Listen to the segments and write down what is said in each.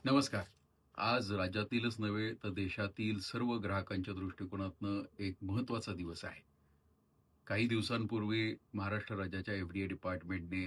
नमस्कार. आज राज्यातीलच नव्हे तर देशातील सर्व ग्राहकांच्या दृष्टिकोनातनं एक महत्त्वाचा दिवस आहे. काही दिवसांपूर्वी महाराष्ट्र राज्याच्या एफ-डी-ए डिपार्टमेंटने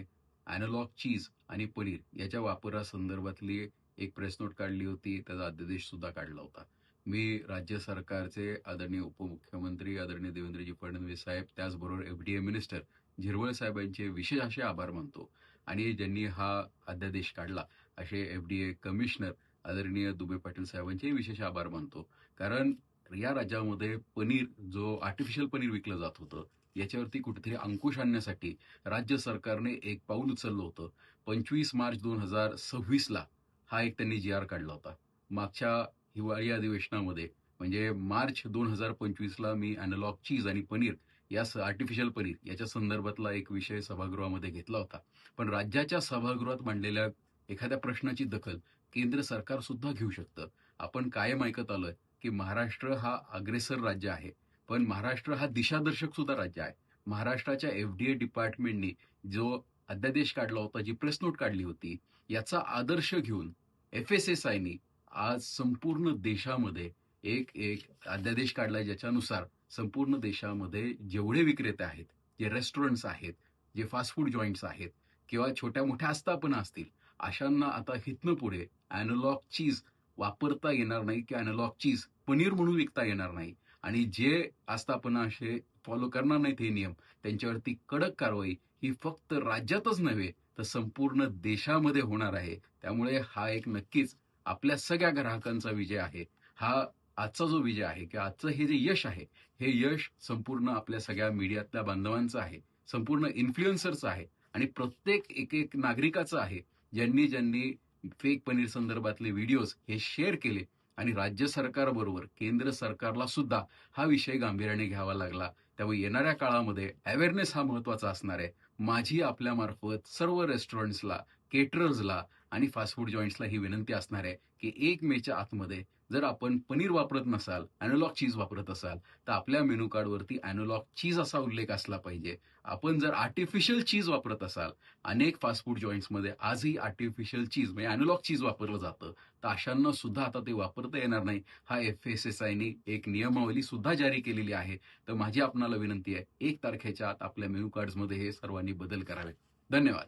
एनालॉग चीज आणि पनीर याच्या वापरासंदर्भातली एक प्रेस नोट काढली होती. त्याचा अध्यादेश सुद्धा काढला होता. मी राज्य सरकारचे आदरणीय उपमुख्यमंत्री आदरणीय देवेंद्रजी फडणवीस साहेब, त्याचबरोबर एफ-डी-ए मिनिस्टर झिरवळ साहेबांचे विशेष असे आभार मानतो. आणि ज्यांनी हा अध्यादेश काढला असे एफ-डी-ए कमिशनर आदरणीय दुबे पाटील साहेबांचेही विशेष आभार मानतो. कारण या राज्यामध्ये पनीर जो आर्टिफिशियल पनीर विकलं जात होतं, याच्यावरती कुठेतरी अंकुश आणण्यासाठी राज्य सरकारने एक पाऊल उचललं होतं. 25 मार्च 2026ला हा एक त्यांनी जी-आर काढला होता. मागच्या हिवाळी अधिवेशनामध्ये म्हणजे मार्च 2025ला मी अॅनालॉग चीज आणि पनीर या आर्टिफिशियल पनीर याच्या संदर्भातला एक विषय सभागृहामध्ये घेतला होता. पण राज्याच्या सभागृहात मांडलेल्या एखाद्या प्रश्नाची दखल केंद्र सरकार सुद्धा घेऊ शकतं. आपण कायम ऐकत आलोय की महाराष्ट्र हा अग्रेसर राज्य आहे. पण महाराष्ट्र हा दिशादर्शक सुद्धा राज्य आहे. महाराष्ट्राच्या एफ-डी-ए डिपार्टमेंटनी जो अध्यादेश काढला होता, जी प्रेस नोट काढली होती, याचा आदर्श घेऊन एफ-एस-एस-आयनी आज संपूर्ण देशामध्ये एक अध्यादेश काढलाय, ज्याच्यानुसार संपूर्ण देशामध्ये जेवढे विक्रेते आहेत, जे रेस्टॉरंट्स आहेत, जे फास्ट फूड जॉईंट्स आहेत किंवा छोट्या-मोठ्या आस्थापना असतील, अशांना आता हितनं पुढे एनालॉग चीज वापरता येणार नाही की एनालॉग चीज पनीर म्हणून विकता येणार नाही. आणि जे आस्थापना असे फॉलो करणार नाहीत हे नियम, त्यांच्यावरती कडक कारवाई ही फक्त राज्यातच नव्हे तर संपूर्ण देशामध्ये होणार आहे. त्यामुळे हा एक नक्कीच आपल्या सगळ्या ग्राहकांचा विजय आहे. हा आजचा जो विजय आहे किंवा आजचं हे जे यश आहे, हे यश संपूर्ण आपल्या सगळ्या मीडियातल्या बांधवांचं आहे, संपूर्ण इन्फ्लुएन्सरचं आहे आणि प्रत्येक एक नागरिकाचं आहे, ज्यांनी ज्यांनी फेक पनीर संदर्भातले व्हिडिओज हे शेअर केले आणि राज्य सरकारबरोबर केंद्र सरकारला सुद्धा हा विषय गांभीर्याने घ्यावा लागला. त्यामुळे येणाऱ्या काळामध्ये अवेअरनेस हा महत्वाचा असणार आहे. माझी आपल्यामार्फत सर्व रेस्टॉरंट्सला, केटरर्सला आणि फास्ट फूड जॉईंट्सला ही विनंती असणार आहे की 1 मेच्या आतमध्ये जर आपण पनीर वापरत नसाल, एनालॉग चीज वापरत असाल, तर आपल्या मेनू कार्डवरती एनालॉग चीज असा उल्लेख असला पाहिजे. आपण जर आर्टिफिशियल चीज वापरत असाल, अनेक फास्ट फूड जॉईंट्समध्ये आजही आर्टिफिशियल चीज म्हणजे एनालॉग चीज वापरलं जातं, तर अशांना सुद्धा आता ते वापरता येणार नाही. हा एफ-एस-एस-आयने एक नियमावली सुद्धा जारी केलेली आहे. तर माझी आपणाला विनंती आहे, 1 तारखेच्या आत आपल्या मेनू कार्ड्समध्ये हे सर्वांनी बदल करावेत. धन्यवाद.